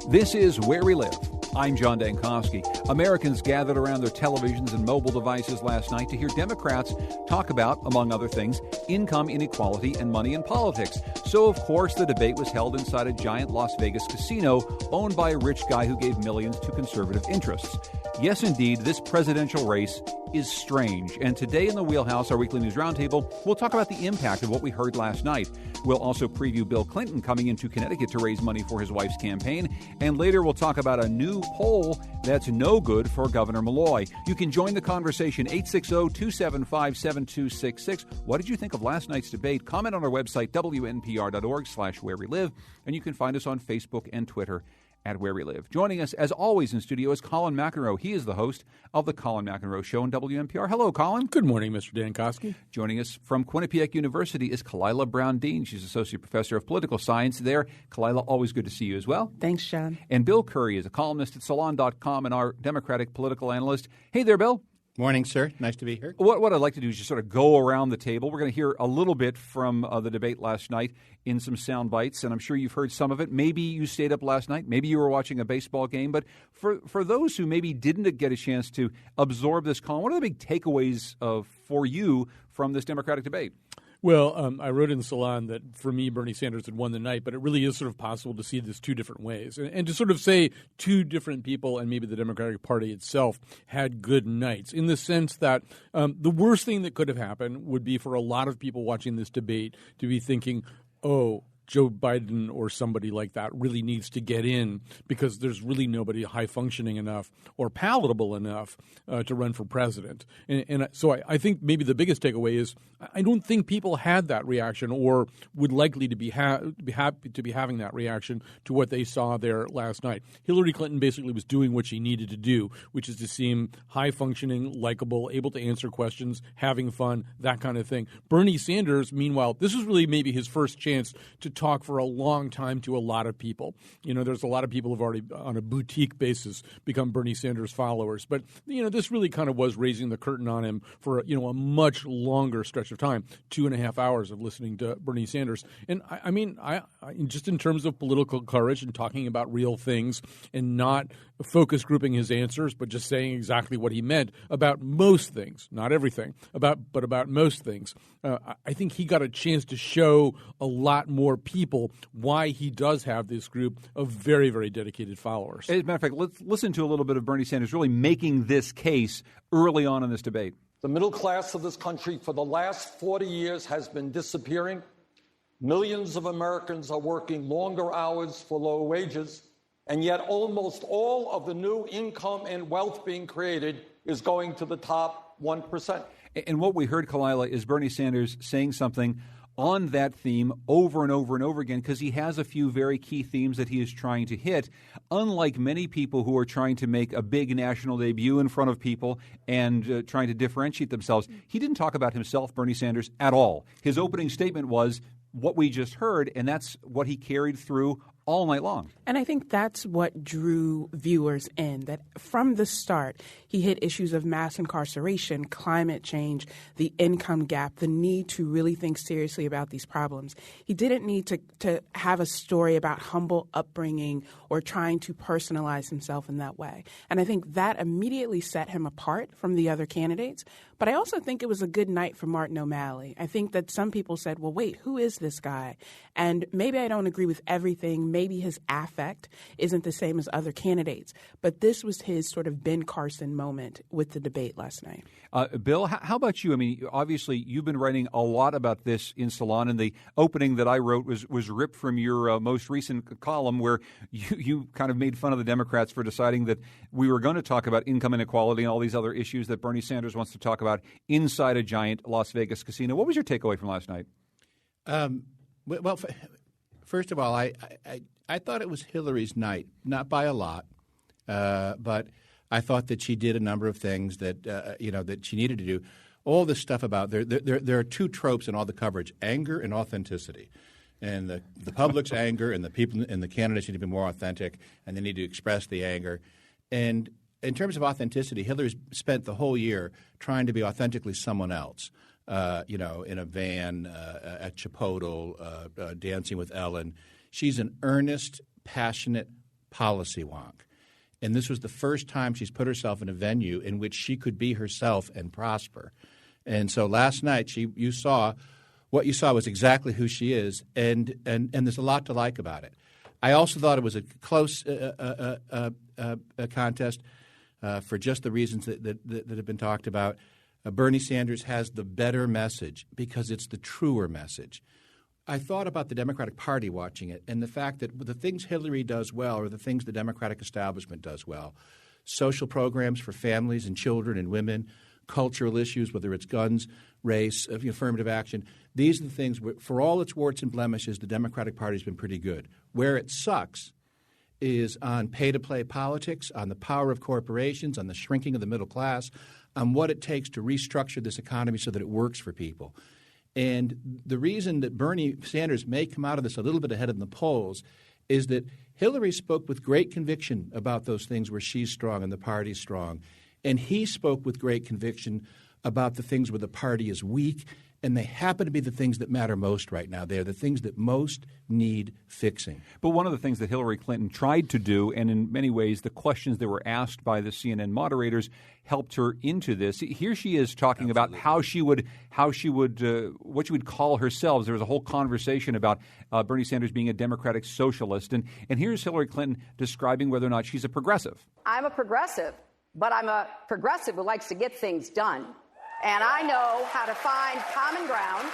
This is Where We Live. I'm John Dankowski. Americans gathered around their televisions and mobile devices last night to hear Democrats talk about, among other things, income inequality and money in politics. So, of course, the debate was held inside a giant Las Vegas casino owned by a rich guy who gave millions to conservative interests. Yes, indeed, this presidential race is strange. And today in the Wheelhouse, our weekly news roundtable, we'll talk about the impact of what we heard last night. We'll also preview Bill Clinton coming into Connecticut to raise money for his wife's campaign. And later we'll talk about a new poll that's no good for Governor Malloy. You can join the conversation, 860-275-7266. What did you think of last night's debate? Comment on our website, wnpr.org/where we live. And you can find us on Facebook and Twitter at Where We Live. Joining us, as always, in studio is Colin McEnroe. He is the host of The Colin McEnroe Show on WNPR. Hello, Colin. Good morning, Mr. Dankowski. Joining us from Quinnipiac University is Kalila Brown-Dean. She's Associate Professor of Political Science there. Kalila, always good to see you as well. Thanks, John. And Bill Curry is a columnist at Salon.com and our Democratic political analyst. Hey there, Bill. Morning, sir. Nice to be here. What I'd like to do is just sort of go around the table. We're going to hear a little bit from the debate last night in some sound bites, and I'm sure you've heard some of it. Maybe you stayed up last night. Maybe you were watching a baseball game. But for those who maybe didn't get a chance to absorb this column, what are the big takeaways for you from this Democratic debate? Well, I wrote in Salon that for me, Bernie Sanders had won the night, but it really is sort of possible to see this two different ways. And to sort of say two different people and maybe the Democratic Party itself had good nights in the sense that the worst thing that could have happened would be for a lot of people watching this debate to be thinking, oh, Joe Biden or somebody like that really needs to get in because there's really nobody high-functioning enough or palatable enough to run for president. And so I think maybe the biggest takeaway is I don't think people had that reaction or would likely to be happy to be having that reaction to what they saw there last night. Hillary Clinton basically was doing what she needed to do, which is to seem high-functioning, likable, able to answer questions, having fun, that kind of thing. Bernie Sanders, meanwhile, this was really maybe his first chance to talk for a long time to a lot of people. You know, there's a lot of people who've already, on a boutique basis, become Bernie Sanders followers. But, you know, this really kind of was raising the curtain on him for, a much longer stretch of time, 2.5 hours of listening to Bernie Sanders. And I mean, just in terms of political courage and talking about real things and not focus grouping his answers, but just saying exactly what he meant about most things, not everything, but about most things. I think he got a chance to show a lot more people why he does have this group of very, very dedicated followers. As a matter of fact, let's listen to a little bit of Bernie Sanders really making this case early on in this debate. The middle class of this country for the last 40 years has been disappearing. Millions of Americans are working longer hours for lower wages, and yet almost all of the new income and wealth being created is going to the top 1%. And what we heard, Kalila, is Bernie Sanders saying something on that theme over and over and over again because he has a few very key themes that he is trying to hit. Unlike many people who are trying to make a big national debut in front of people and trying to differentiate themselves, he didn't talk about himself, Bernie Sanders, at all. His opening statement was what we just heard, and that's what he carried through all night long. And I think that's what drew viewers in, that from the start, he hit issues of mass incarceration, climate change, the income gap, the need to really think seriously about these problems. He didn't need to have a story about humble upbringing or trying to personalize himself in that way. And I think that immediately set him apart from the other candidates. But I also think it was a good night for Martin O'Malley. I think that some people said, well, wait, who is this guy? And maybe I don't agree with everything. Maybe his affect isn't the same as other candidates. But this was his sort of Ben Carson moment with the debate last night. Bill, how about you? I mean, obviously, you've been writing a lot about this in Salon, and the opening that I wrote was ripped from your most recent column where you kind of made fun of the Democrats for deciding that we were going to talk about income inequality and all these other issues that Bernie Sanders wants to talk about inside a giant Las Vegas casino. What was your takeaway from last night? Well, first of all, I thought it was Hillary's night, not by a lot, but I thought that she did a number of things that that she needed to do. All this stuff about there are two tropes in all the coverage: anger and authenticity. And the public's anger and the people and the candidates need to be more authentic, and they need to express the anger. And in terms of authenticity, Hillary's spent the whole year trying to be authentically someone else. In a van, at Chipotle, Dancing with Ellen. She's an earnest, passionate policy wonk. And this was the first time she's put herself in a venue in which she could be herself and prosper. And so last night what you saw was exactly who she is, and there's a lot to like about it. I also thought it was a close contest for just the reasons that have been talked about. Bernie Sanders has the better message because it's the truer message. I thought about the Democratic Party watching it and the fact that the things Hillary does well are the things the Democratic establishment does well. Social programs for families and children and women, cultural issues, whether it's guns, race, affirmative action. These are the things where, for all its warts and blemishes, the Democratic Party has been pretty good. Where it sucks is on pay-to-play politics, on the power of corporations, on the shrinking of the middle class, on what it takes to restructure this economy so that it works for people. And the reason that Bernie Sanders may come out of this a little bit ahead in the polls is that Hillary spoke with great conviction about those things where she's strong and the party's strong. And he spoke with great conviction about the things where the party is weak, and they happen to be the things that matter most right now. They're the things that most need fixing. But one of the things that Hillary Clinton tried to do, and in many ways the questions that were asked by the CNN moderators helped her into this. Here she is talking about what she would call herself. There was a whole conversation about Bernie Sanders being a democratic socialist. And here's Hillary Clinton describing whether or not she's a progressive. I'm a progressive, but I'm a progressive who likes to get things done. And I know how to find common ground,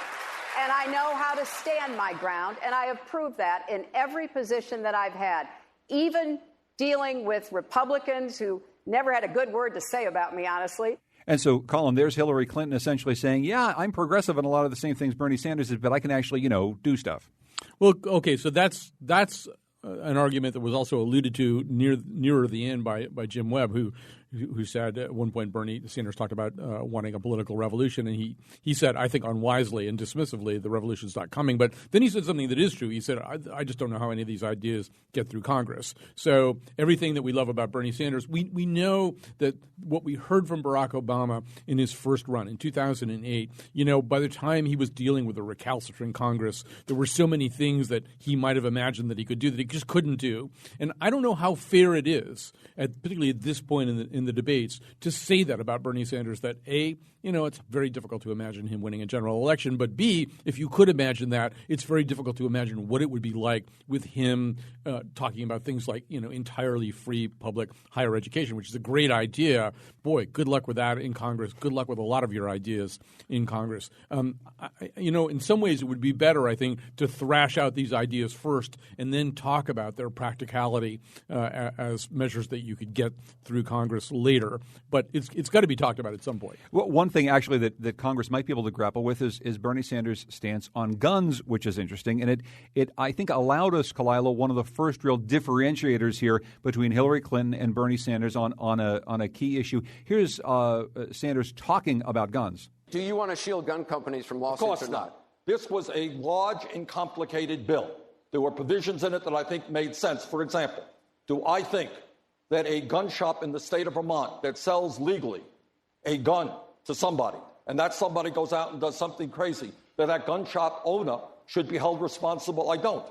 and I know how to stand my ground, and I have proved that in every position that I've had, even dealing with Republicans who never had a good word to say about me, honestly. And so, Colin, there's Hillary Clinton essentially saying, yeah, I'm progressive in a lot of the same things Bernie Sanders is, but I can actually, do stuff. Well, okay, so that's an argument that was also alluded to nearer the end by Jim Webb, who said at one point Bernie Sanders talked about wanting a political revolution, and he said, I think unwisely and dismissively, the revolution's not coming. But then he said something that is true. He said, I just don't know how any of these ideas get through Congress. So everything that we love about Bernie Sanders, we know that what we heard from Barack Obama in his first run in 2008, by the time he was dealing with a recalcitrant Congress, there were so many things that he might have imagined that he could do that he just couldn't do. And I don't know how fair it is, particularly at this point in the debates, to say that about Bernie Sanders, that A, it's very difficult to imagine him winning a general election, but B, if you could imagine that, it's very difficult to imagine what it would be like with him talking about things like, entirely free public higher education, which is a great idea. Boy, good luck with that in Congress. Good luck with a lot of your ideas in Congress. In some ways it would be better, I think, to thrash out these ideas first and then talk about their practicality as measures that you could get through Congress later. But it's got to be talked about at some point. Well, one thing actually that Congress might be able to grapple with is Bernie Sanders' stance on guns, which is interesting. And it I think allowed us, Kalila, one of the first real differentiators here between Hillary Clinton and Bernie Sanders on a key issue. Here's Sanders talking about guns. Do you want to shield gun companies from lawsuits? Of course not. This was a large and complicated bill. There were provisions in it that I think made sense. For example, do I think that a gun shop in the state of Vermont that sells legally a gun to somebody, and that somebody goes out and does something crazy, that gun shop owner should be held responsible? I don't.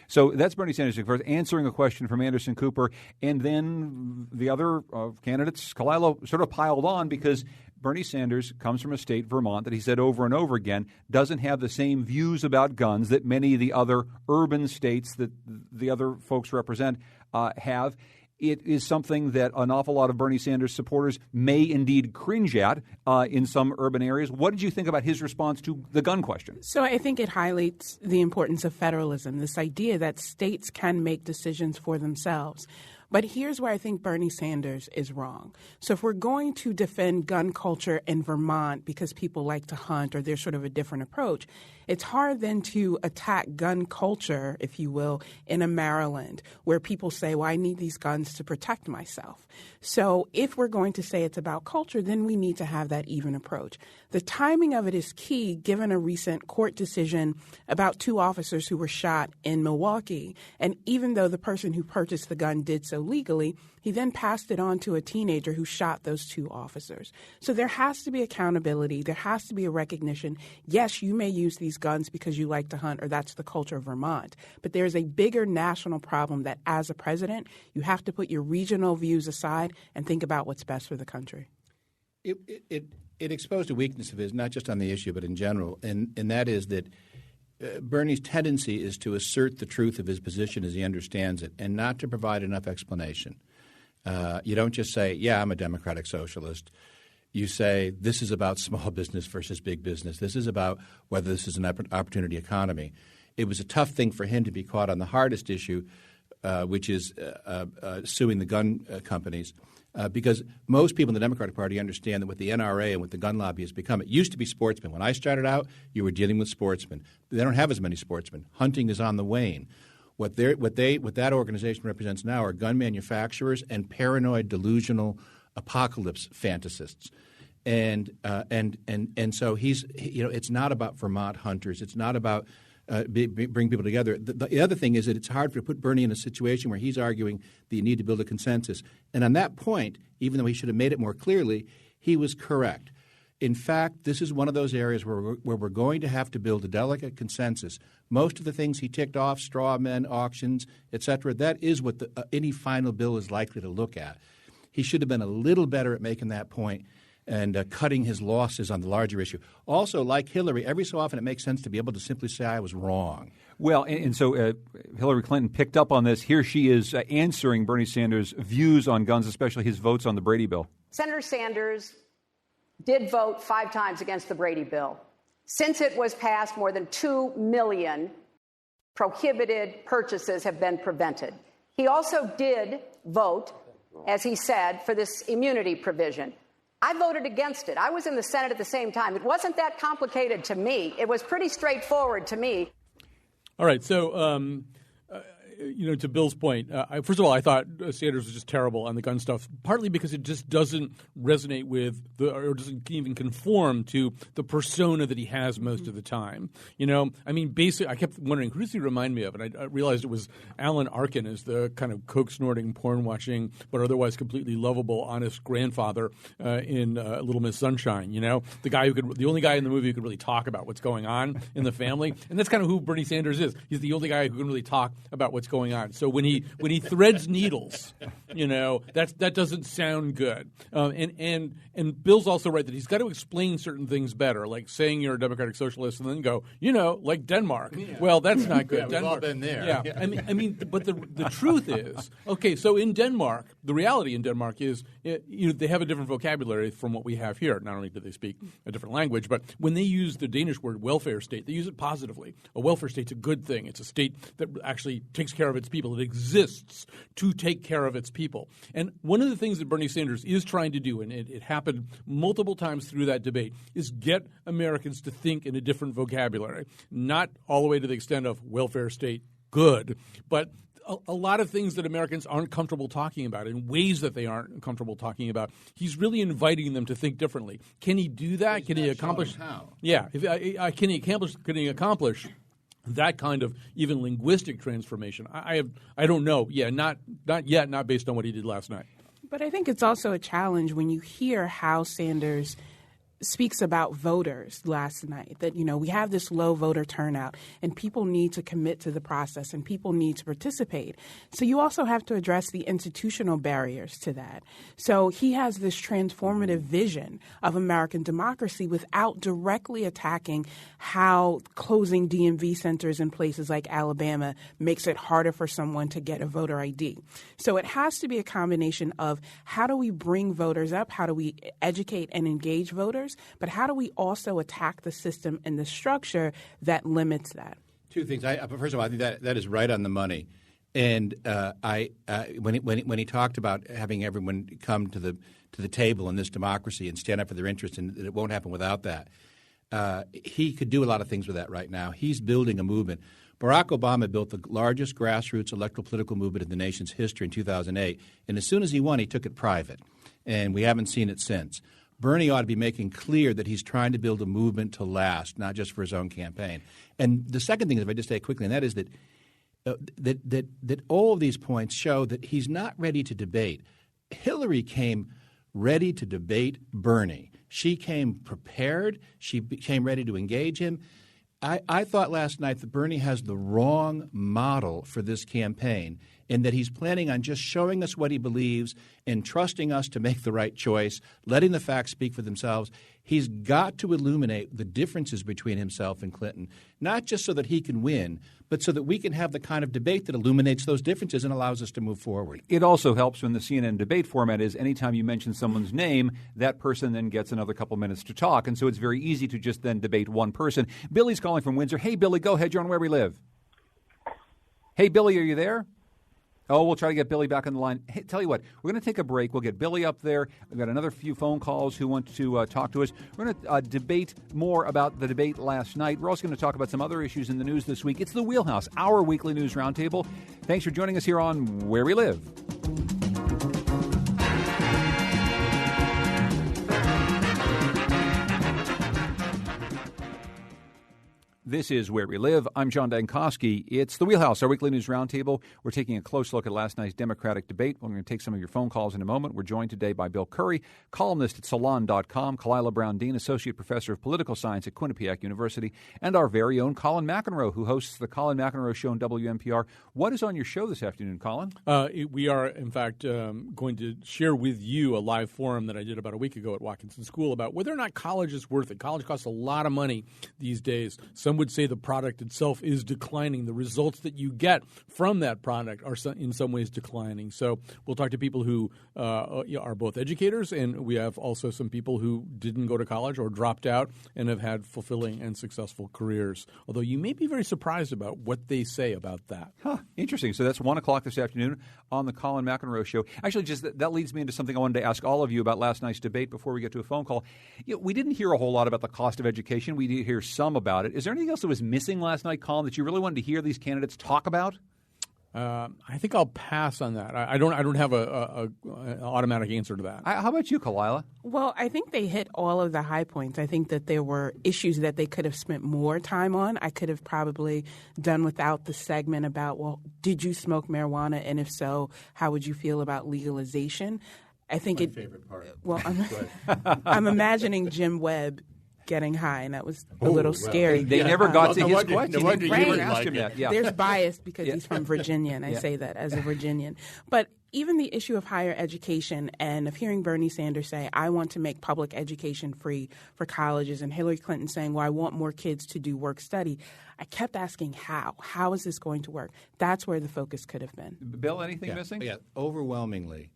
So that's Bernie Sanders first answering a question from Anderson Cooper, and then the other candidates, Kalila, sort of piled on because Bernie Sanders comes from a state, Vermont, that he said over and over again doesn't have the same views about guns that many of the other urban states that the other folks represent have. It is something that an awful lot of Bernie Sanders supporters may indeed cringe at in some urban areas. What did you think about his response to the gun question? So I think it highlights the importance of federalism, this idea that states can make decisions for themselves. But here's where I think Bernie Sanders is wrong. So if we're going to defend gun culture in Vermont because people like to hunt or there's sort of a different approach, it's hard then to attack gun culture, if you will, in a Maryland where people say, well, I need these guns to protect myself. So if we're going to say it's about culture, then we need to have that even approach. The timing of it is key given a recent court decision about 2 officers who were shot in Milwaukee. And even though the person who purchased the gun did so so legally. He then passed it on to a teenager who shot those 2 officers. So there has to be accountability. There has to be a recognition. Yes, you may use these guns because you like to hunt or that's the culture of Vermont. But there's a bigger national problem that as a president, you have to put your regional views aside and think about what's best for the country. It exposed a weakness of his, not just on the issue but in general, and that is that Bernie's tendency is to assert the truth of his position as he understands it and not to provide enough explanation. You don't just say, yeah, I'm a democratic socialist. You say this is about small business versus big business. This is about whether this is an opportunity economy. It was a tough thing for him to be caught on the hardest issue, which is suing the gun companies. Because most people in the Democratic Party understand that what the NRA and what the gun lobby has become, it used to be sportsmen. When I started out, you were dealing with sportsmen. They don't have as many sportsmen. Hunting is on the wane. What that organization represents now are gun manufacturers and paranoid, delusional apocalypse fantasists. And so it's not about Vermont hunters. It's not about bring people together. The other thing is that it's hard to put Bernie in a situation where he's arguing that you need to build a consensus. And on that point, even though he should have made it more clearly, he was correct. In fact, this is one of those areas where we're going to have to build a delicate consensus. Most of the things he ticked off, straw men, auctions, et cetera, that is what any final bill is likely to look at. He should have been a little better at making that point and cutting his losses on the larger issue. Also, like Hillary, every so often it makes sense to be able to simply say I was wrong. Well, and so Hillary Clinton picked up on this. Here she is answering Bernie Sanders' views on guns, especially his votes on the Brady bill. Senator Sanders did vote 5 times against the Brady bill. Since it was passed, more than 2 million prohibited purchases have been prevented. He also did vote, as he said, for this immunity provision. I voted against it. I was in the Senate at the same time. It wasn't that complicated to me. It was pretty straightforward to me. All right. So, to Bill's point, first of all, I thought Sanders was just terrible on the gun stuff, partly because it just doesn't resonate with or doesn't even conform to the persona that he has most of the time. Basically, I kept wondering, who does he remind me of? And I realized it was Alan Arkin as the kind of coke-snorting, porn-watching, but otherwise completely lovable, honest grandfather in Little Miss Sunshine. The guy the only guy in the movie who could really talk about what's going on in the family, and that's kind of who Bernie Sanders is. He's the only guy who can really talk about what's going on. So when he threads needles, that doesn't sound good. And Bill's also right that he's got to explain certain things better, like saying you're a democratic socialist and then go, like Denmark. Yeah. Well, that's not good. We've all been there. Yeah. But the truth is, okay, so in Denmark, the reality in Denmark is they have a different vocabulary from what we have here. Not only do they speak a different language, but when they use the Danish word welfare state, they use it positively. A welfare state's a good thing. It's a state that actually takes care of its people. It exists to take care of its people. And one of the things that Bernie Sanders is trying to do, and it happened multiple times through that debate, is get Americans to think in a different vocabulary. Not all the way to the extent of welfare state, good, but a lot of things that Americans aren't comfortable talking about in ways that they aren't comfortable talking about. He's really inviting them to think differently. Can he do that? Can he accomplish? How? Yeah. Can he accomplish that kind of even linguistic transformation? I don't know. Yeah, not yet, not based on what he did last night. But I think it's also a challenge when you hear how Sanders speaks about voters last night, that, we have this low voter turnout and people need to commit to the process and people need to participate. So you also have to address the institutional barriers to that. So he has this transformative vision of American democracy without directly attacking how closing DMV centers in places like Alabama makes it harder for someone to get a voter ID. So it has to be a combination of how do we bring voters up, how do we educate and engage voters, but how do we also attack the system and the structure that limits that? Two things. First of all, I think that is right on the money. And when he talked about having everyone come to the table in this democracy and stand up for their interests, and it won't happen without that, he could do a lot of things with that right now. He's building a movement. Barack Obama built the largest grassroots electoral political movement in the nation's history in 2008. And as soon as he won, he took it private. And we haven't seen it since. Bernie ought to be making clear that he's trying to build a movement to last, not just for his own campaign. And the second thing, if I just say quickly, and that is that that all of these points show that he's not ready to debate. Hillary came ready to debate Bernie. She came prepared. She came ready to engage him. I thought last night that Bernie has the wrong model for this campaign in that he's planning on just showing us what he believes and trusting us to make the right choice, letting the facts speak for themselves. He's got to illuminate the differences between himself and Clinton, not just so that he can win, but so that we can have the kind of debate that illuminates those differences and allows us to move forward. It also helps when the CNN debate format is anytime you mention someone's name, that person then gets another couple minutes to talk. And so it's very easy to just then debate one person. Billy's calling from Windsor. Hey, Billy, go ahead. You're on Where We Live. Hey, Billy, are you there? Oh, we'll try to get Billy back on the line. Hey, tell you what, we're going to take a break. We'll get Billy up there. We've got another few phone calls who want to talk to us. We're going to debate more about the debate last night. We're also going to talk about some other issues in the news this week. It's the Wheelhouse, our weekly news roundtable. Thanks for joining us here on Where We Live. This is Where We Live. I'm John Dankosky. It's the Wheelhouse, our weekly news roundtable. We're taking a close look at last night's Democratic debate. We're going to take some of your phone calls in a moment. We're joined today by Bill Curry, columnist at Salon.com, Kalila Brown-Dean, Associate Professor of Political Science at Quinnipiac University, and our very own Colin McEnroe, who hosts the Colin McEnroe Show on WNPR. What is on your show this afternoon, Colin? We are, in fact, going to share with you a live forum that I did about a week ago at Watkinson School about whether or not college is worth it. College costs a lot of money these days. Some would say the product itself is declining. The results that you get from that product are in some ways declining. So we'll talk to people who are both educators, and we have also some people who didn't go to college or dropped out and have had fulfilling and successful careers. Although you may be very surprised about what they say about that. Huh, interesting. So that's 1 o'clock this afternoon on the Colin McEnroe Show. Actually, just that leads me into something I wanted to ask all of you about last night's debate before we get to a phone call. We didn't hear a whole lot about the cost of education. We did hear some about it. Is there anything else that was missing last night, Colin, that you really wanted to hear these candidates talk about? I think I'll pass on that. I don't have an automatic answer to that. How about you, Kalila? Well, I think they hit all of the high points. I think that there were issues that they could have spent more time on. I could have probably done without the segment about, well, did you smoke marijuana? And if so, how would you feel about legalization? I think My favorite part. Well, I'm imagining Jim Webb getting high, and that was a little scary. They never got to his question. No wonder you never asked him that. Yeah. There's bias because he's from Virginia, and I say that as a Virginian. But even the issue of higher education and of hearing Bernie Sanders say, I want to make public education free for colleges, and Hillary Clinton saying, well, I want more kids to do work study. I kept asking how. How is this going to work? That's where the focus could have been. Bill, anything missing? Yeah, overwhelmingly.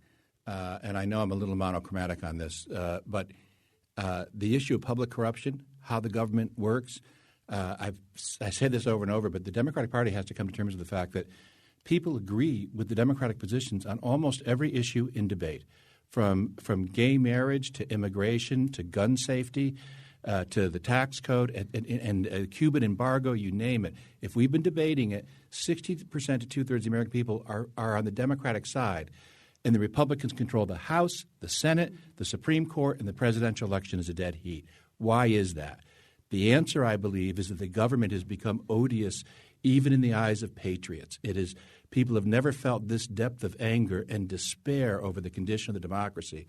And I know I'm a little monochromatic on this, but the issue of public corruption, how the government works, I said this over and over, but the Democratic Party has to come to terms with the fact that people agree with the Democratic positions on almost every issue in debate, from gay marriage to immigration to gun safety to the tax code and Cuban embargo, you name it. If we've been debating it, 60% to two-thirds of the American people are on the Democratic side. And the Republicans control the House, the Senate, the Supreme Court, and the presidential election is a dead heat. Why is that? The answer, I believe, is that the government has become odious even in the eyes of patriots. People have never felt this depth of anger and despair over the condition of the democracy.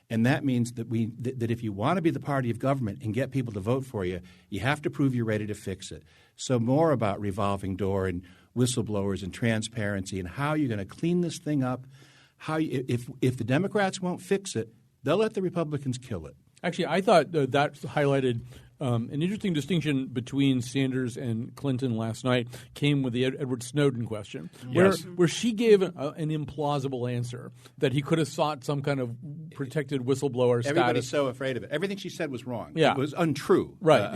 And that means that that if you want to be the party of government and get people to vote for you, you have to prove you're ready to fix it. So more about revolving door and whistleblowers and transparency and how you're going to clean this thing up. If the Democrats won't fix it, they'll let the Republicans kill it. Actually, I thought that highlighted an interesting distinction between Sanders and Clinton last night came with the Edward Snowden question, where she gave an implausible answer that he could have sought some kind of protected whistleblower status. Everybody's so afraid of it. Everything she said was wrong. Yeah. It was untrue. Right.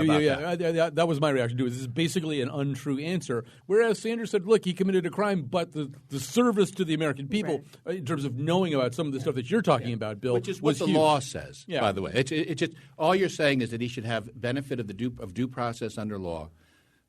That. That was my reaction to it. This is basically an untrue answer. Whereas Sanders said, look, he committed a crime, but the service to the American people in terms of knowing about some of the stuff that you're talking about, Bill, which is what the huge. law says, by the way. It just all you're saying is that he should have benefit of due process under law.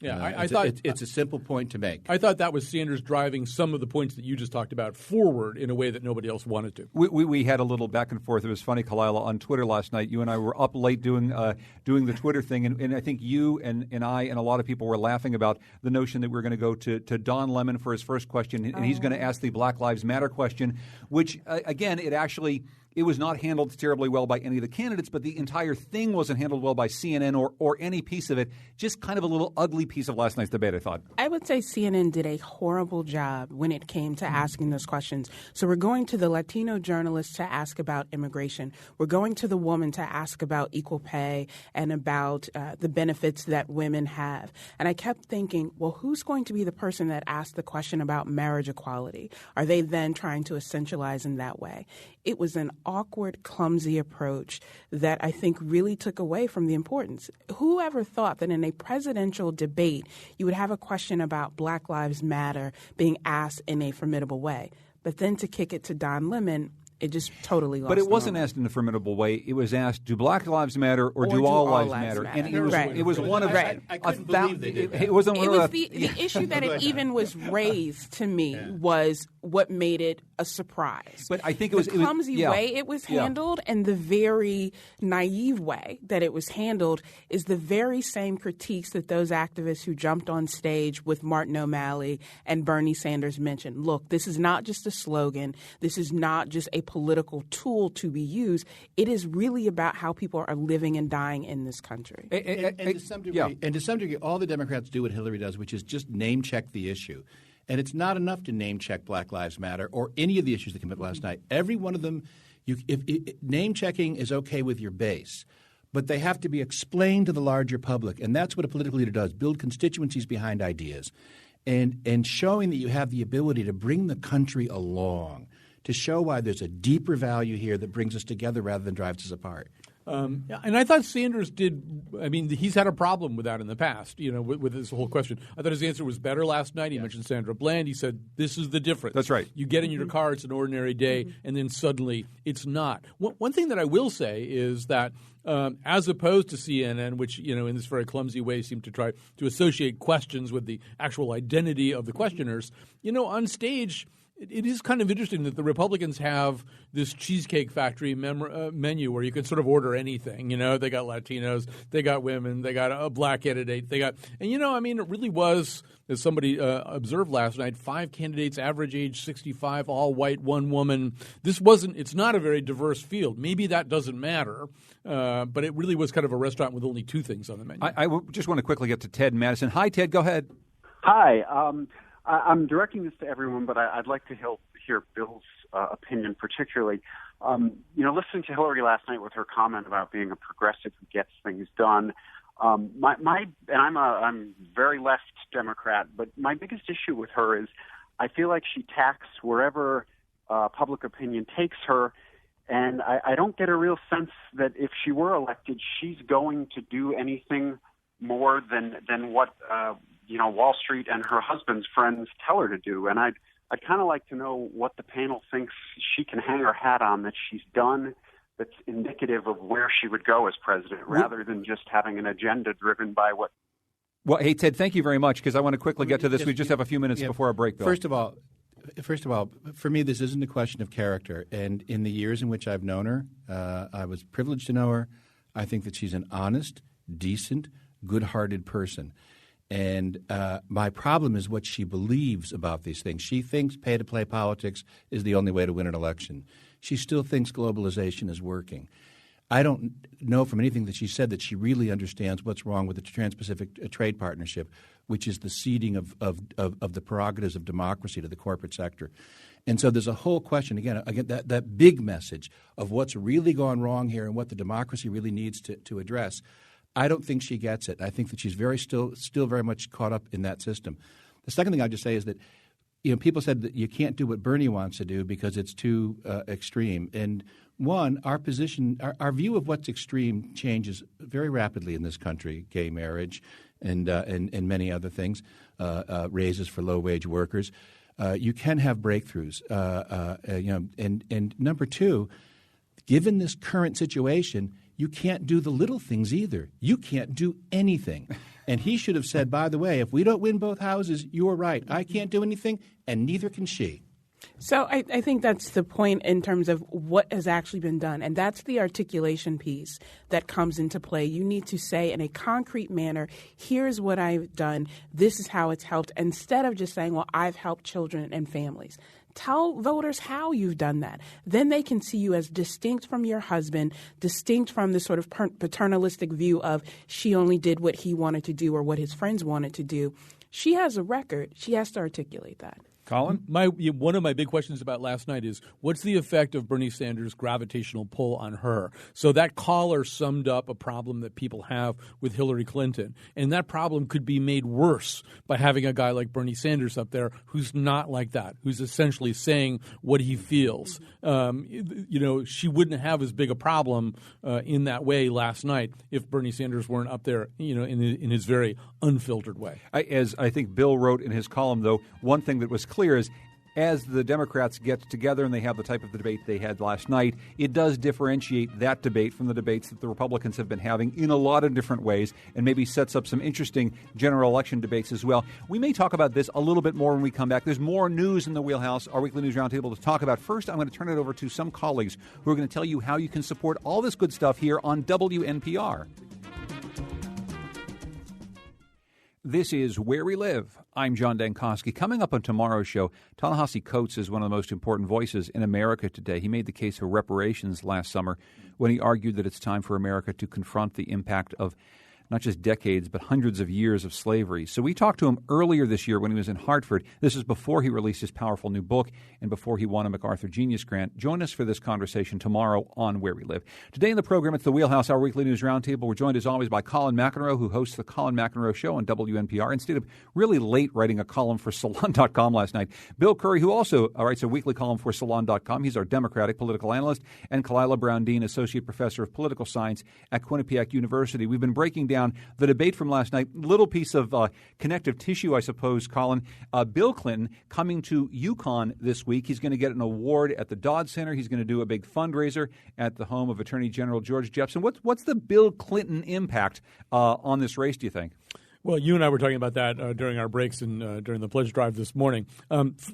Yeah, I thought it's a simple point to make. I thought that was Sanders driving some of the points that you just talked about forward in a way that nobody else wanted to. We had a little back and forth. It was funny, Kalila, on Twitter last night. You and I were up late doing the Twitter thing, and I think you and I and a lot of people were laughing about the notion that we're going to go to Don Lemon for his first question, and he's going to ask the Black Lives Matter question, which, again, it was not handled terribly well by any of the candidates, but the entire thing wasn't handled well by CNN or any piece of it. Just kind of a little ugly piece of last night's debate, I thought. I would say CNN did a horrible job when it came to asking those questions. So we're going to the Latino journalist to ask about immigration. We're going to the woman to ask about equal pay and about the benefits that women have. And I kept thinking, well, who's going to be the person that asked the question about marriage equality? Are they then trying to essentialize in that way? It was an awkward, clumsy approach that I think really took away from the importance. Whoever thought that in a presidential debate you would have a question about Black Lives Matter being asked in a formidable way? But then to kick it to Don Lemon, it just totally lost. But it wasn't asked in a formidable way. It was asked, do Black lives matter or do all lives matter? And it was one of right. I couldn't believe they did that. It wasn't one It of was the issue that it even was raised to me was what made it a surprise. But I think it was the clumsy way it was handled and the very naive way that it was handled is the very same critiques that those activists who jumped on stage with Martin O'Malley and Bernie Sanders mentioned. Look, this is not just a slogan. This is not just a political tool to be used. It is really about how people are living and dying in this country. And to some degree, all the Democrats do what Hillary does, which is just name check the issue. And it's not enough to name check Black Lives Matter or any of the issues that came up last night. Every one of them, name checking is okay with your base, but they have to be explained to the larger public. And that's what a political leader does, build constituencies behind ideas and showing that you have the ability to bring the country along, to show why there's a deeper value here that brings us together rather than drives us apart. And I thought Sanders did – I mean, he's had a problem with that in the past, with this whole question. I thought his answer was better last night. He mentioned Sandra Bland. He said, this is the difference. That's right. You get in your car, it's an ordinary day, and then suddenly it's not. One thing that I will say is that as opposed to CNN, which, in this very clumsy way seemed to try to associate questions with the actual identity of the questioners, on stage – it is kind of interesting that the Republicans have this Cheesecake Factory menu where you can sort of order anything. They got Latinos, they got women, they got a black candidate, it really was, as somebody observed last night, 5 candidates, average age 65, all white, 1 woman. It's not a very diverse field. Maybe that doesn't matter, but it really was kind of a restaurant with only 2 things on the menu. I just want to quickly get to Ted Madison. Hi, Ted. Go ahead. Hi. I'm directing this to everyone, but I'd like to hear Bill's opinion particularly. Listening to Hillary last night with her comment about being a progressive who gets things done, I'm very left Democrat, but my biggest issue with her is I feel like she tacks wherever public opinion takes her, and I don't get a real sense that if she were elected, she's going to do anything more than what Wall Street and her husband's friends tell her to do. And I'd kind of like to know what the panel thinks she can hang her hat on that she's done that's indicative of where she would go as president rather than just having an agenda driven by what. Well, hey, Ted, thank you very much because I want to quickly get to this. We just have a few minutes before our break, Bill. First of all, for me, this isn't a question of character. And in the years in which I've known her, I was privileged to know her. I think that she's an honest, decent, good-hearted person. And my problem is what she believes about these things. She thinks pay-to-play politics is the only way to win an election. She still thinks globalization is working. I don't know from anything that she said that she really understands what's wrong with the Trans-Pacific Trade Partnership, which is the ceding of the prerogatives of democracy to the corporate sector. And so there's a whole question, again that big message of what's really gone wrong here and what the democracy really needs to address. I don't think she gets it. I think that she's still very much caught up in that system. The second thing I'll just say is that people said that you can't do what Bernie wants to do because it's too extreme. And one, our position, our view of what's extreme changes very rapidly in this country. Gay marriage and many other things, raises for low-wage workers. You can have breakthroughs. And number 2, given this current situation, you can't do the little things either. You can't do anything. And he should have said, by the way, if we don't win both houses, you're right. I can't do anything, and neither can she. So I think that's the point in terms of what has actually been done, and that's the articulation piece that comes into play. You need to say in a concrete manner, here's what I've done, this is how it's helped, instead of just saying, well, I've helped children and families. Tell voters how you've done that. Then they can see you as distinct from your husband, distinct from the sort of paternalistic view of she only did what he wanted to do or what his friends wanted to do. She has a record. She has to articulate that. Colin? One of my big questions about last night is what's the effect of Bernie Sanders' gravitational pull on her? So that caller summed up a problem that people have with Hillary Clinton, and that problem could be made worse by having a guy like Bernie Sanders up there who's not like that, who's essentially saying what he feels. She wouldn't have as big a problem in that way last night if Bernie Sanders weren't up there, in his very unfiltered way. As I think Bill wrote in his column, though, one thing that was clear is as the Democrats get together and they have the type of debate they had last night, it does differentiate that debate from the debates that the Republicans have been having in a lot of different ways and maybe sets up some interesting general election debates as well. We may talk about this a little bit more when we come back. There's more news in the Wheelhouse, our weekly news roundtable to talk about. First, I'm going to turn it over to some colleagues who are going to tell you how you can support all this good stuff here on WNPR. This is Where We Live. I'm John Dankosky. Coming up on tomorrow's show, Ta-Nehisi Coates is one of the most important voices in America today. He made the case for reparations last summer when he argued that it's time for America to confront the impact of not just decades, but hundreds of years of slavery. So we talked to him earlier this year when he was in Hartford. This is before he released his powerful new book and before he won a MacArthur Genius Grant. Join us for this conversation tomorrow on Where We Live. Today in the program, it's the Wheelhouse, our weekly news roundtable. We're joined as always by Colin McEnroe, who hosts the Colin McEnroe Show on WNPR, and stayed up really late writing a column for Salon.com last night. Bill Curry, who also writes a weekly column for Salon.com. He's our Democratic political analyst. And Kalila Brown-Dean, Associate Professor of Political Science at Quinnipiac University. We've been breaking down the debate from last night. Little piece of connective tissue, I suppose, Colin. Bill Clinton coming to Yukon this week. He's going to get an award at the Dodd Center. He's going to do a big fundraiser at the home of Attorney General George Jepsen. What's the Bill Clinton impact on this race, do you think? Well, you and I were talking about that during our breaks and during the pledge drive this morning.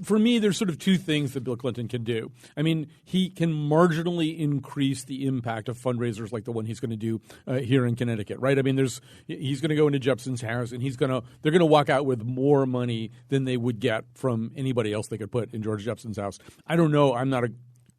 For me, there's sort of two things that Bill Clinton can do. I mean, he can marginally increase the impact of fundraisers like the one he's going to do here in Connecticut, right? I mean, he's going to go into Jepsen's house and they're going to walk out with more money than they would get from anybody else they could put in George Jepsen's house. I don't know. I'm not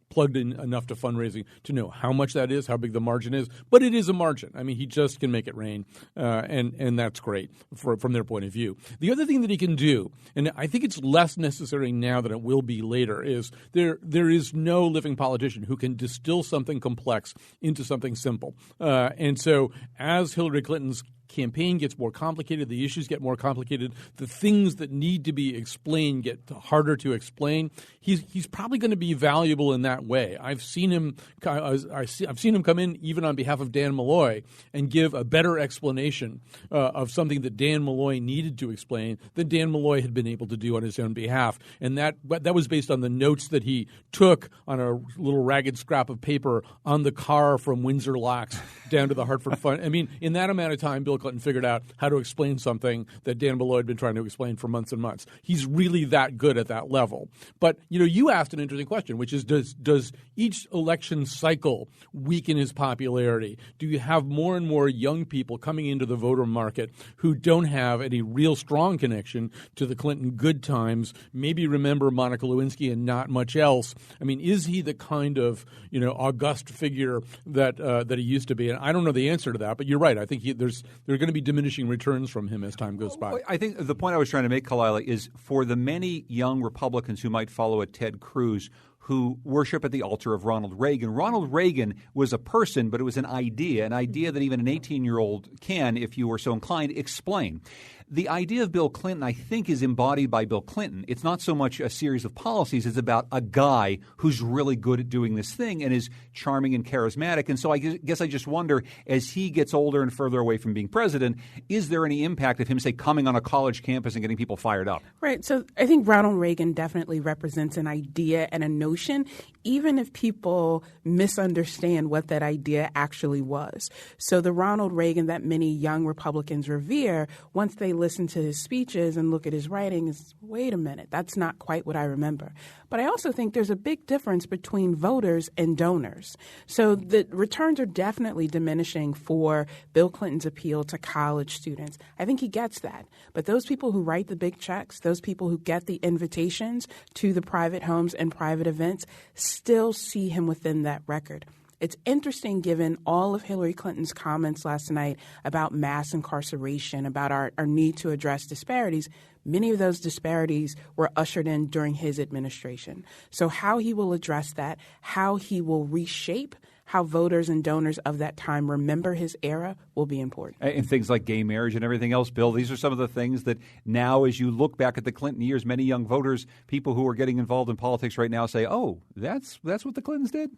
plugged in enough to fundraising to know how much that is, how big the margin is, but it is a margin. I mean, he just can make it rain, and that's great from their point of view. The other thing that he can do, and I think it's less necessary now than it will be later, is there is no living politician who can distill something complex into something simple. And so as Hillary Clinton's campaign gets more complicated, the issues get more complicated, the things that need to be explained get harder to explain. He's probably going to be valuable in that way. I've seen him come in even on behalf of Dan Malloy and give a better explanation of something that Dan Malloy needed to explain than Dan Malloy had been able to do on his own behalf. And that was based on the notes that he took on a little ragged scrap of paper on the car from Windsor Locks down to the Hartford Fund. I mean, in that amount of time, Bill Clinton figured out how to explain something that Dan Malloy had been trying to explain for months and months. He's really that good at that level. But, you asked an interesting question, which is does each election cycle weaken his popularity? Do you have more and more young people coming into the voter market who don't have any real strong connection to the Clinton good times, maybe remember Monica Lewinsky and not much else? I mean, is he the kind of, august figure that he used to be? And I don't know the answer to that, but you're right. I think there are going to be diminishing returns from him as time goes by. I think the point I was trying to make, Kalila, is for the many young Republicans who might follow a Ted Cruz who worship at the altar of Ronald Reagan. Ronald Reagan was a person, but it was an idea that even an 18-year-old can, if you were so inclined, explain. The idea of Bill Clinton, I think, is embodied by Bill Clinton. It's not so much a series of policies. It's about a guy who's really good at doing this thing and is charming and charismatic. And so I guess I just wonder, as he gets older and further away from being president, is there any impact of him, say, coming on a college campus and getting people fired up? Right. So I think Ronald Reagan definitely represents an idea and a notion notion, even if people misunderstand what that idea actually was. So the Ronald Reagan that many young Republicans revere, once they listen to his speeches and look at his writing, is, wait a minute, that's not quite what I remember. But I also think there's a big difference between voters and donors. So the returns are definitely diminishing for Bill Clinton's appeal to college students. I think he gets that. But those people who write the big checks, those people who get the invitations to the private homes and private events, still see him within that record. It's interesting, given all of Hillary Clinton's comments last night about mass incarceration, about our need to address disparities. Many of those disparities were ushered in during his administration. So how he will address that, how he will reshape how voters and donors of that time remember his era will be important. And things like gay marriage and everything else, Bill, these are some of the things that now, as you look back at the Clinton years, many young voters, people who are getting involved in politics right now say, oh, that's what the Clintons did?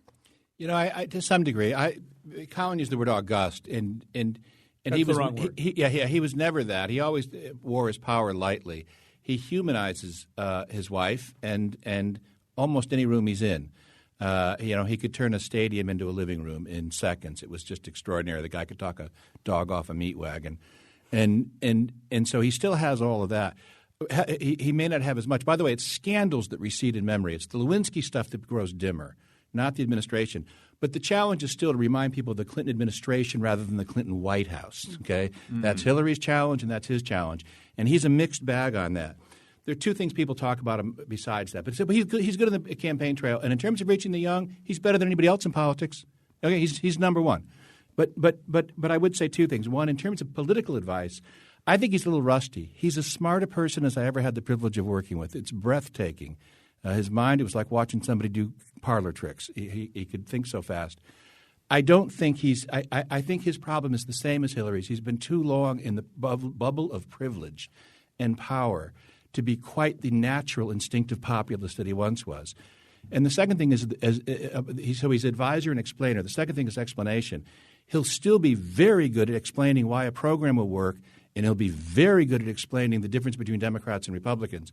You know, I to some degree, Colin used the word august, and That's he was the wrong word. he was never that. He always wore his power lightly. He humanizes his wife and almost any room he's in. He could turn a stadium into a living room in seconds. It was just extraordinary. The guy could talk a dog off a meat wagon, and so he still has all of that. He may not have as much. By the way, it's scandals that recede in memory. It's the Lewinsky stuff that grows dimmer, not the administration. But the challenge is still to remind people of the Clinton administration rather than the Clinton White House. Okay, That's Hillary's challenge and that's his challenge, and he's a mixed bag on that. There are two things people talk about him besides that. But he's good on the campaign trail, and in terms of reaching the young, he's better than anybody else in politics. Okay, he's number one. But I would say two things. One, in terms of political advice, I think he's a little rusty. He's as smart a person as I ever had the privilege of working with. It's breathtaking. His mind, it was like watching somebody do parlor tricks. He could think so fast. I don't think I think his problem is the same as Hillary's. He's been too long in the bubble of privilege and power to be quite the natural, instinctive populist that he once was. And the second thing is, he's advisor and explainer. The second thing is explanation. He'll still be very good at explaining why a program will work, and he'll be very good at explaining the difference between Democrats and Republicans.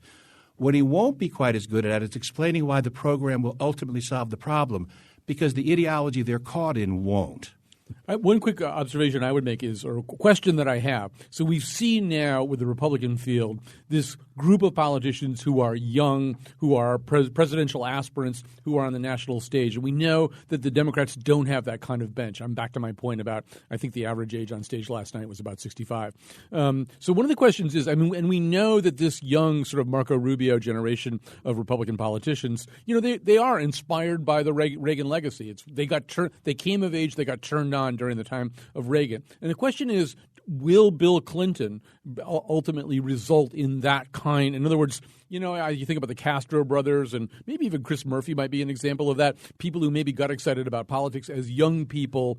What he won't be quite as good at is explaining why the program will ultimately solve the problem, because the ideology they're caught in won't. One quick observation I would make is, or a question that I have. So we've seen now with the Republican field this group of politicians who are young, who are presidential aspirants, who are on the national stage. And we know that the Democrats don't have that kind of bench. I'm back to my point about, I think the average age on stage last night was about 65. So one of the questions is, and we know that this young sort of Marco Rubio generation of Republican politicians, they are inspired by the Reagan legacy. They came of age, they got turned on during the time of Reagan. And the question is, will Bill Clinton ultimately result in that kind? In other words, you think about the Castro brothers, and maybe even Chris Murphy might be an example of that. People who maybe got excited about politics as young people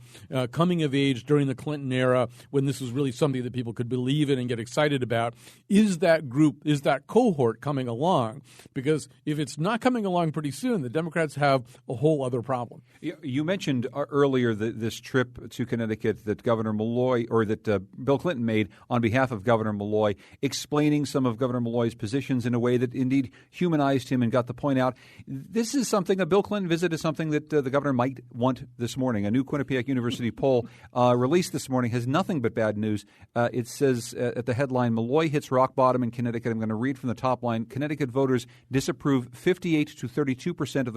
coming of age during the Clinton era, when this was really something that people could believe in and get excited about. Is that cohort coming along? Because if it's not coming along pretty soon, the Democrats have a whole other problem. You mentioned earlier this trip to Connecticut that Governor Malloy, or that Bill Clinton made on behalf of Governor Malloy, explaining some of Governor Malloy's positions in a way that indeed humanized him and got the point out. This is something, a Bill Clinton visit is something that the governor might want this morning. A new Quinnipiac University poll released this morning has nothing but bad news. It says at the headline, Malloy hits rock bottom in Connecticut. I'm going to read from the top line. Connecticut voters disapprove 58 to 32% of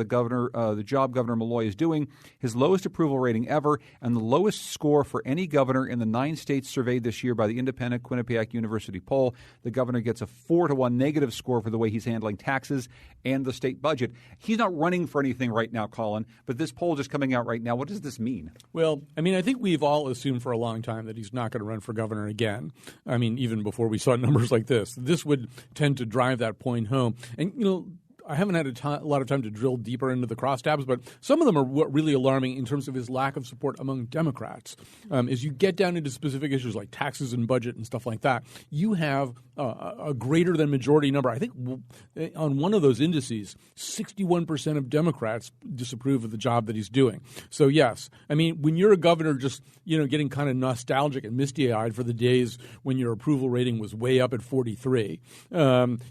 the job Governor Malloy is doing, his lowest approval rating ever, and the lowest score for any governor in the 9 states surveyed this year by the independent Quinnipiac University poll. The governor gets a 4-to-1 negative score for the way he's handling taxes and the state budget. He's not running for anything right now, Colin, but this poll just coming out right now. What does this mean? Well, I think we've all assumed for a long time that he's not going to run for governor again. Even before we saw numbers like this. This would tend to drive that point home. And, I haven't had a lot of time to drill deeper into the crosstabs, but some of them are really alarming in terms of his lack of support among Democrats. As you get down into specific issues like taxes and budget and stuff like that, you have a greater than majority number. I think on one of those indices, 61% of Democrats disapprove of the job that he's doing. So, yes, when you're a governor just, getting kind of nostalgic and misty-eyed for the days when your approval rating was way up at 43,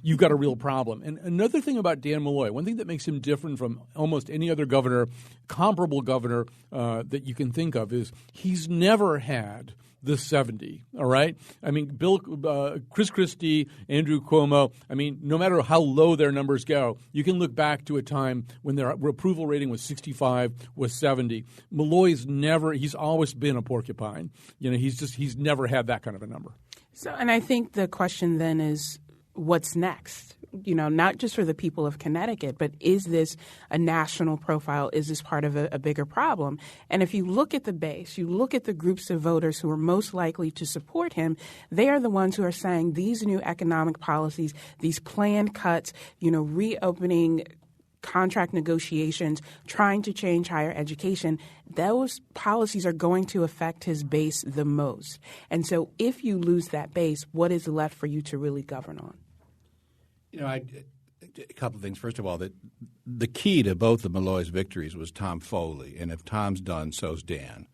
you've got a real problem. And another thing about Dan Malloy, one thing that makes him different from almost any other governor, comparable governor that you can think of, is he's never had the 70, all right? I mean, Chris Christie, Andrew Cuomo, I mean, no matter how low their numbers go, you can look back to a time when their approval rating was 65, was 70. He's always been a porcupine. You know, he's never had that kind of a number. So, and I think the question then is, what's next? You know, not just for the people of Connecticut, but is this a national profile? Is this part of a bigger problem? And if you look at the base, you look at the groups of voters who are most likely to support him, they are the ones who are saying these new economic policies, these planned cuts, you know, reopening contract negotiations, trying to change higher education, those policies are going to affect his base the most. And so if you lose that base, what is left for you to really govern on? You know, a couple of things. First of all, the key to both of Malloy's victories was Tom Foley, and if Tom's done, so's Dan.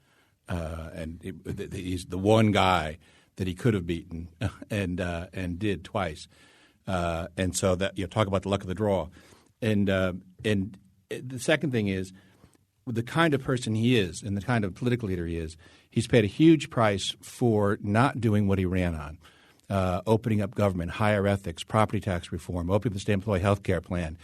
He's the one guy that he could have beaten and did twice. And so that, you know, talk about the luck of the draw. And the second thing is the kind of person he is and the kind of political leader he is, he's paid a huge price for not doing what he ran on. Opening up government, higher ethics, property tax reform, opening up the state employee health care plan,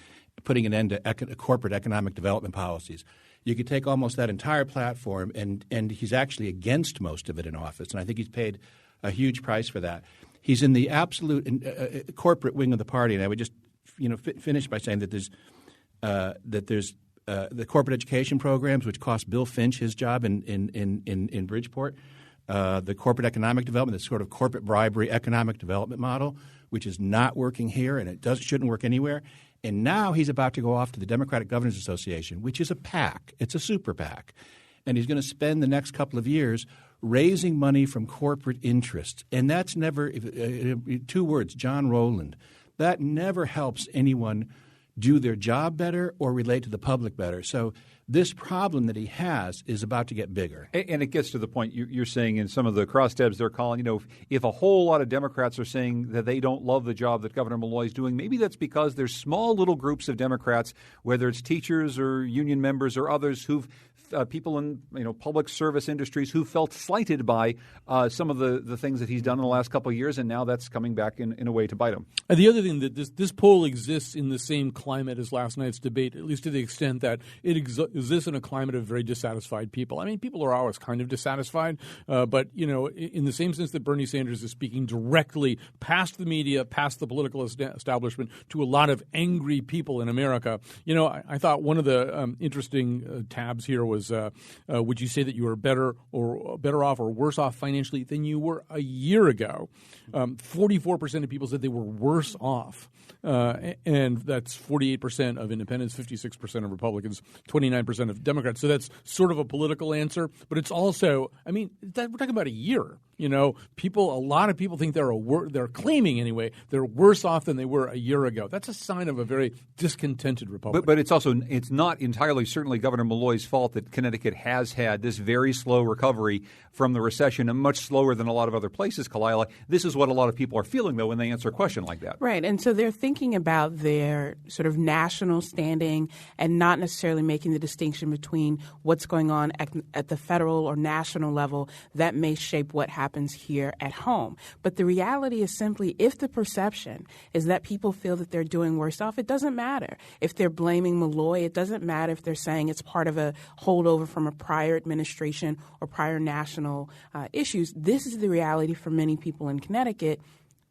putting an end to corporate economic development policies. You could take almost that entire platform, and he's actually against most of it in office, and I think he's paid a huge price for that. He's in the absolute corporate wing of the party, and I would just finish by saying that there's the corporate education programs, which cost Bill Finch his job in Bridgeport. The corporate economic development, the sort of corporate bribery economic development model, which is not working here and shouldn't work anywhere. And now he's about to go off to the Democratic Governors Association, which is a PAC. It's a super PAC. And he's going to spend the next couple of years raising money from corporate interests. And that's never – 2 words, John Rowland. That never helps anyone do their job better or relate to the public better. So this problem that he has is about to get bigger. And it gets to the point you're saying in some of the cross-tabs they're calling, if a whole lot of Democrats are saying that they don't love the job that Governor Malloy is doing, maybe that's because there's small little groups of Democrats, whether it's teachers or union members or others who've people in public service industries who felt slighted by some of the things that he's done in the last couple of years, and now that's coming back in a way to bite him. And the other thing that this poll exists in the same climate as last night's debate, at least to the extent that it exists in a climate of very dissatisfied people. I mean, people are always kind of dissatisfied, but in the same sense that Bernie Sanders is speaking directly past the media, past the political establishment to a lot of angry people in America. I thought one of the interesting tabs here was, would you say that you were better off or worse off financially than you were a year ago? 44% of people said they were worse off, and that's 48% of independents, 56% of Republicans, 29% of Democrats. So that's sort of a political answer, but it's also, we're talking about a year. A lot of people think they're claiming anyway, they're worse off than they were a year ago. That's a sign of a very discontented Republic. But it's not entirely certainly Governor Malloy's fault that Connecticut has had this very slow recovery from the recession, and much slower than a lot of other places, Kalila. This is what a lot of people are feeling, though, when they answer a question like that. Right. And so they're thinking about their sort of national standing and not necessarily making the distinction between what's going on at the federal or national level that may shape what happens here at home. But the reality is simply, if the perception is that people feel that they're doing worse off, it doesn't matter. If they're blaming Malloy, it doesn't matter if they're saying it's part of a holdover from a prior administration or prior national issues. This is the reality for many people in Connecticut.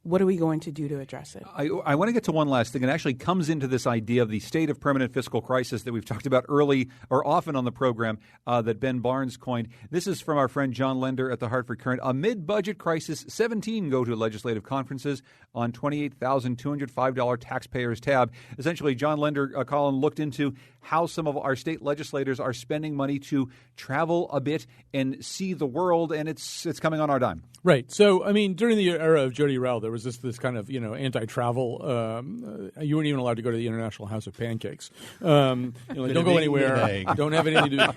What are we going to do to address it? I want to get to one last thing. It actually comes into this idea of the state of permanent fiscal crisis that we've talked about early or often on the program that Ben Barnes coined. This is from our friend John Lender at the Hartford Courant. Amid budget crisis, 17 go to legislative conferences on $28,205 taxpayers tab. Essentially, John Lender, Colin, looked into how some of our state legislators are spending money to travel a bit and see the world, and it's coming on our dime. Right. So, during the era of Jody Rowell, there there was this kind of anti-travel. You weren't even allowed to go to the International House of Pancakes. Don't go anywhere. Don't have anything to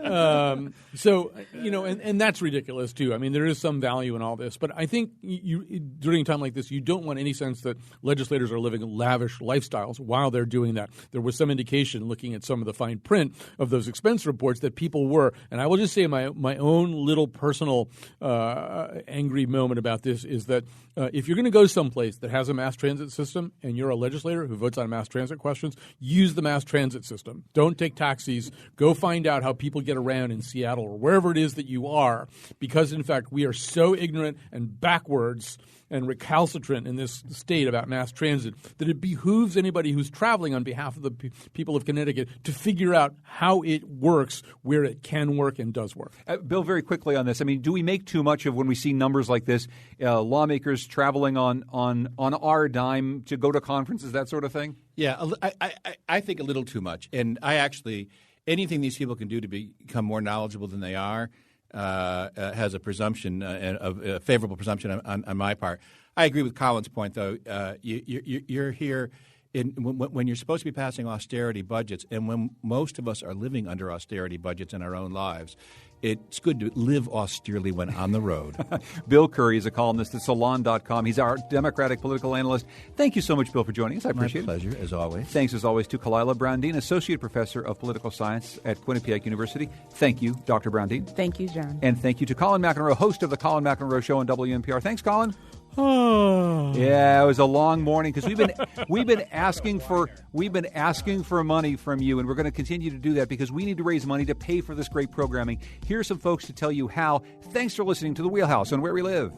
do. So and that's ridiculous too. I mean, there is some value in all this, but I think during a time like this, you don't want any sense that legislators are living lavish lifestyles while they're doing that. There was some indication, looking at some of the fine print of those expense reports, that people were. And I will just say my own little personal angry moment about this is that if you're going to go someplace that has a mass transit system and you're a legislator who votes on mass transit questions, use the mass transit system. Don't take taxis. Go find out how people get around in Seattle or wherever it is that you are, because, in fact, we are so ignorant and backwards and recalcitrant in this state about mass transit that it behooves anybody who's traveling on behalf of the people of Connecticut to figure out how it works, where it can work and does work. Bill, very quickly on this. I mean, do we make too much of when we see numbers like this, lawmakers traveling on our dime to go to conferences, that sort of thing? Yeah, I think a little too much. And anything these people can do to become more knowledgeable than they are has a presumption, a favorable presumption on my part. I agree with Colin's point, though. You're here when you're supposed to be passing austerity budgets, and when most of us are living under austerity budgets in our own lives. It's good to live austerely when on the road. Bill Curry is a columnist at Salon.com. He's our Democratic political analyst. Thank you so much, Bill, for joining us. I appreciate it. My pleasure, as always. Thanks, as always, to Kalila Browndean, Associate Professor of Political Science at Quinnipiac University. Thank you, Dr. Browndean. Thank you, John. And thank you to Colin McEnroe, host of the Colin McEnroe Show on WNPR. Thanks, Colin. Oh. Yeah, it was a long morning because we've been asking for money from you, and we're going to continue to do that because we need to raise money to pay for this great programming. Here's some folks to tell you how. Thanks for listening to The Wheelhouse on Where We Live.